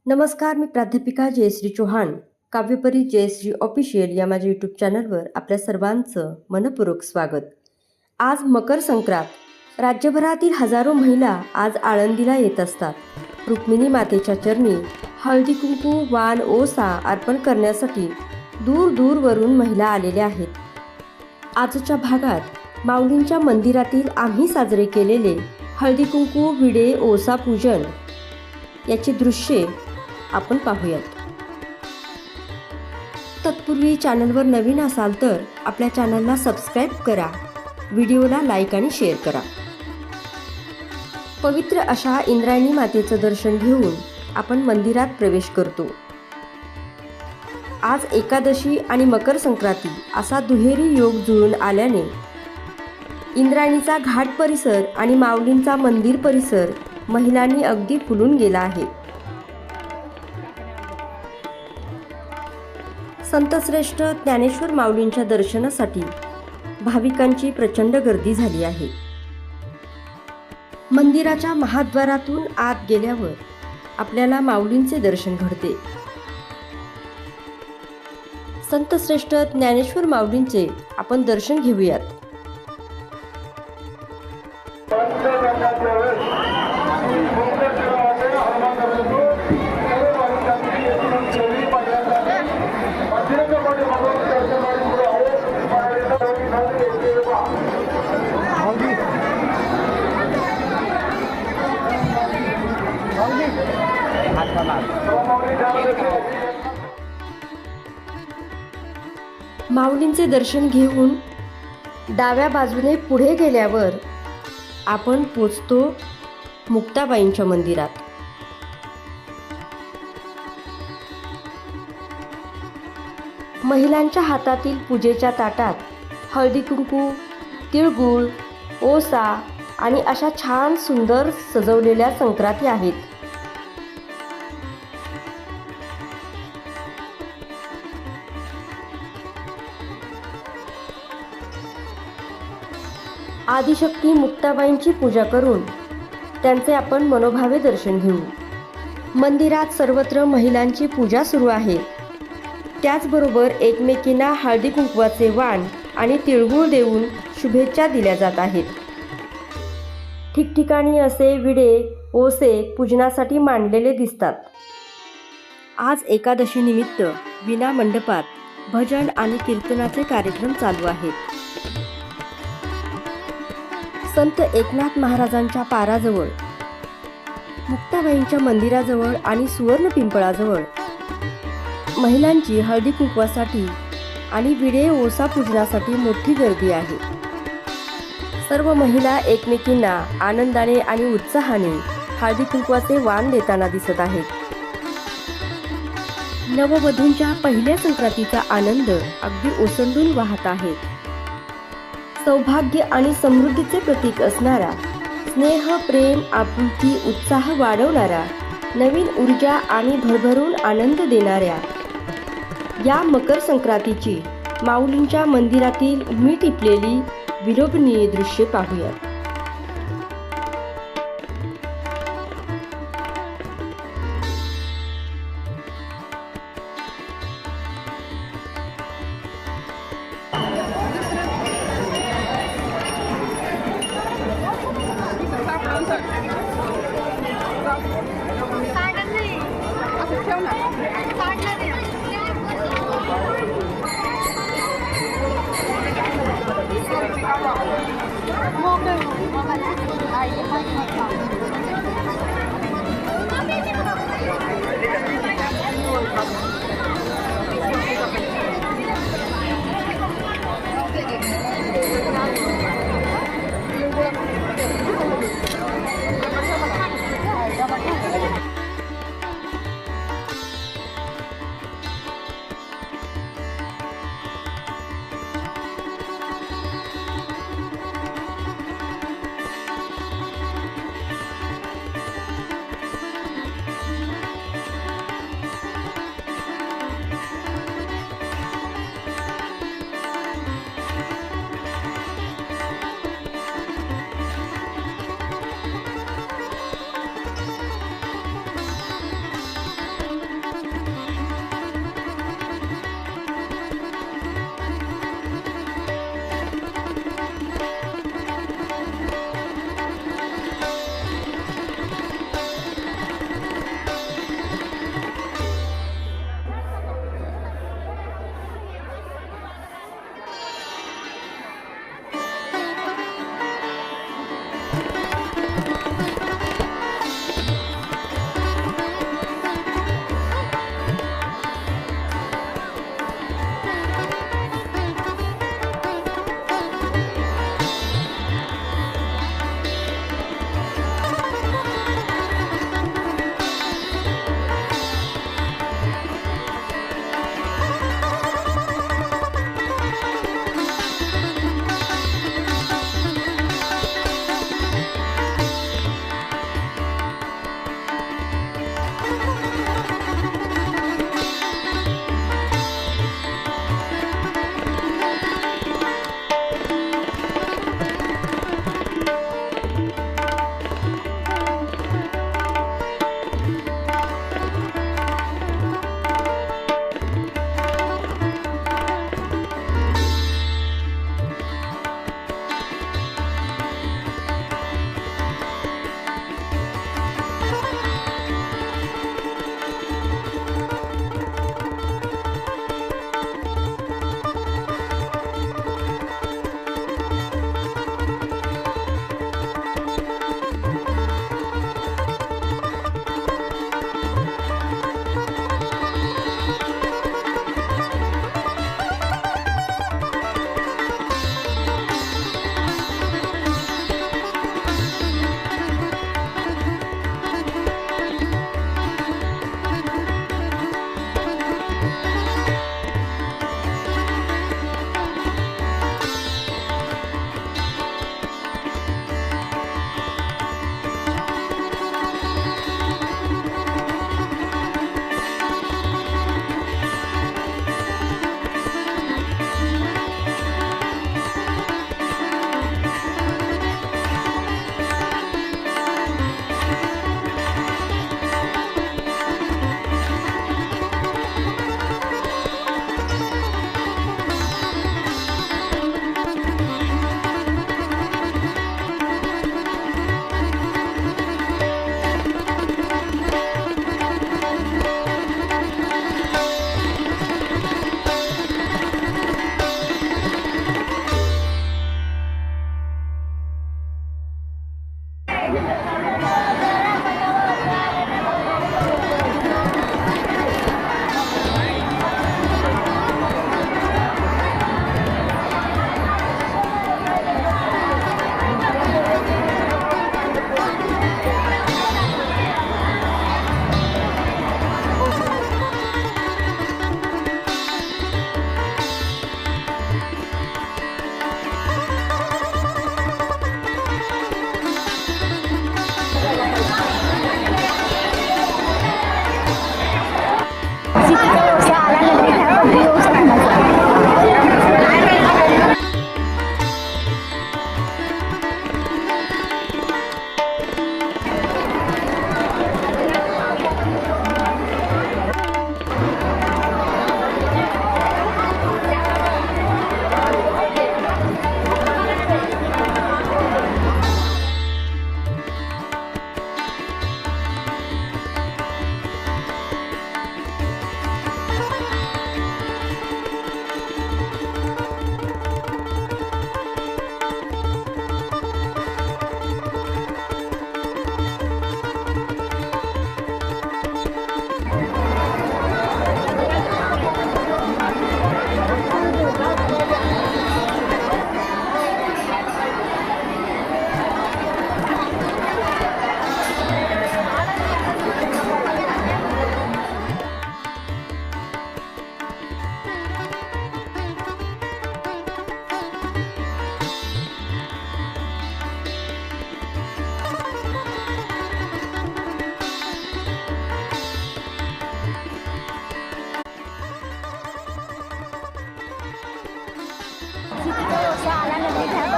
नमस्कार, मी प्राध्यापिका जयश्री चौहान. काव्यपरी जयश्री ऑफिशियल या माझ्या यूट्यूब चॅनलवर आपल्या सर्वांचं मनपूर्वक स्वागत. आज मकर संक्रांत. राज्यभरातील हजारो महिला आज आळंदीला येत असतात. रुक्मिणी मातेच्या चरणी हळदी कुंकू, वाण, ओसा अर्पण करण्यासाठी दूर दूरवरून महिला आलेल्या आहेत. आजच्या भागात माऊलींच्या मंदिरातील आम्ही साजरे केलेले हळदी कुंकू, विडे, ओसा पूजन याची दृश्ये आपण पाहूयात. तत्पूर्वी चॅनलवर नवीन असाल तर आपल्या चॅनलला सबस्क्राईब करा, व्हिडिओला लाईक आणि शेअर करा. पवित्र अशा इंद्रायणी मातेचं दर्शन घेऊन आपण मंदिरात प्रवेश करतो. आज एकादशी आणि मकर संक्रांती असा दुहेरी योग जुळून आल्याने इंद्रायणीचा घाट परिसर आणि माऊलींचा मंदिर परिसर महिलांनी अगदी फुलून गेला आहे. संतश्रेष्ठ ज्ञानेश्वर माऊलींच्या दर्शनासाठी भाविकांची प्रचंड गर्दी झाली आहे. मंदिराच्या महाद्वारातून आत गेल्यावर आपल्याला माऊलींचे दर्शन घडते. संतश्रेष्ठ ज्ञानेश्वर माऊलींचे आपण दर्शन घेऊयात. माऊलींचे दर्शन घेऊन डाव्या बाजूने पुढे गेल्यावर आपण पोचतो मुक्ताबाईंच्या मंदिरात. महिलांच्या हातातील पूजेच्या ताटात हळदी कुंकू, तिळगुळ, ओसा आणि अशा छान सुंदर सजवलेल्या संक्रांती आहेत. आदिशक्ती मुक्ताबाईंची पूजा करून त्यांचे आपण मनोभावे दर्शन घेऊ. मंदिरात सर्वत्र महिलांची पूजा सुरू आहे. त्याचबरोबर एकमेकींना हळदी कुंकवाचे वाण आणि तिळगुळ देऊन शुभेच्छा दिल्या जात आहेत. ठिकठिकाणी असे विडे, ओसे पूजनासाठी मांडलेले दिसतात. आज एकादशी निमित्त विना मंडपात भजन आणि कीर्तनाचे कार्यक्रम चालू आहेत. संत एकनाथ महाराजांच्या पाराजवळ, मुक्ताबाईंच्या मंदिराजवळ आणि सुवर्ण पिंपळाजवळ महिलांची हळदी कुंकवासाठी आणि विडे, ओसा पूजनासाठी मोठी गर्दी आहे. सर्व महिला एकमेकींना आनंदाने आणि उत्साहाने हळदी कुंकवाचे वाण देताना दिसत आहेत. नववधूंच्या पहिल्या संक्रांतीचा आनंद अगदी ओसंडून वाहत आहे. सौभाग्य आणि समृद्धीचे प्रतीक असणारा, स्नेह, प्रेम, आपुलकी, उत्साह वाढवणारा, नवीन ऊर्जा आणि भरभरून आनंद देणाऱ्या या मकर संक्रांतीची माऊलींच्या मंदिरातील मी टिपलेली विलोभनीय दृश्ये पाहूया.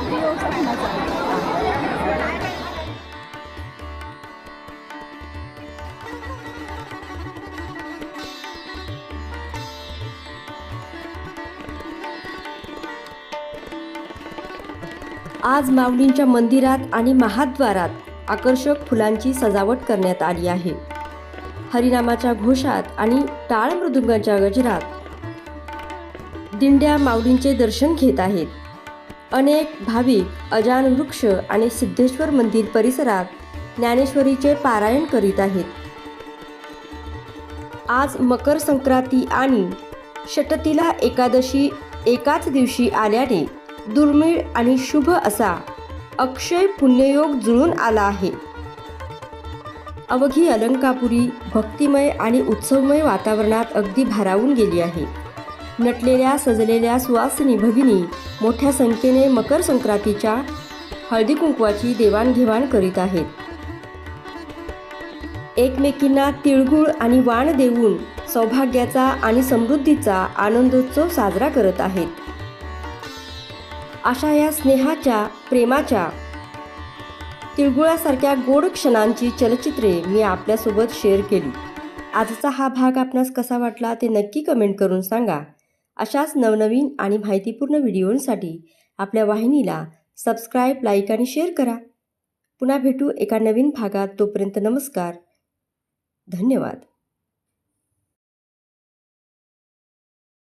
प्रियो सपनाचा. आज माऊलींच्या मंदिरात आणि महाद्वारात आकर्षक फुलांची सजावट करण्यात आली आहे. हरिनामाच्या घोषात आणि टाळ मृदुंगाच्या गजरात दिंड्या माऊलींचे दर्शन घेत आहेत. अनेक भाविक अजान वृक्ष आणि सिद्धेश्वर मंदिर परिसरात ज्ञानेश्वरीचे पारायण करीत आहेत. आज मकर संक्रांती आणि षटतिला एकादशी एकाच दिवशी आल्याने दुर्मिळ आणि शुभ असा अक्षय पुण्ययोग जुळून आला आहे. अवघी अलंकापुरी भक्तिमय आणि उत्सवमय वातावरणात अगदी भारावून गेली आहे. नटलेल्या सजलेल्या सुवासिनी भगिनी मोठ्या संख्येने मकर संक्रांतीच्या हळदी कुंकवाची देवाणघेवाण करीत आहेत. एकमेकींना तिळगुळ आणि वाण देऊन सौभाग्याचा आणि समृद्धीचा आनंदोत्सव साजरा करत आहेत. अशा या स्नेहाच्या, प्रेमाच्या, तिळगुळासारख्या गोड क्षणांची चलचित्रे मी आपल्यासोबत शेअर केली. आजचा हा भाग आपणास कसा वाटला ते नक्की कमेंट करून सांगा. अशाच नवनवीन आणि माहितीपूर्ण व्हिडिओंसाठी आपल्या वाहिनीला सबस्क्राईब, लाईक आणि शेअर करा. पुन्हा भेटू एका नवीन भागात. तोपर्यंत नमस्कार. धन्यवाद.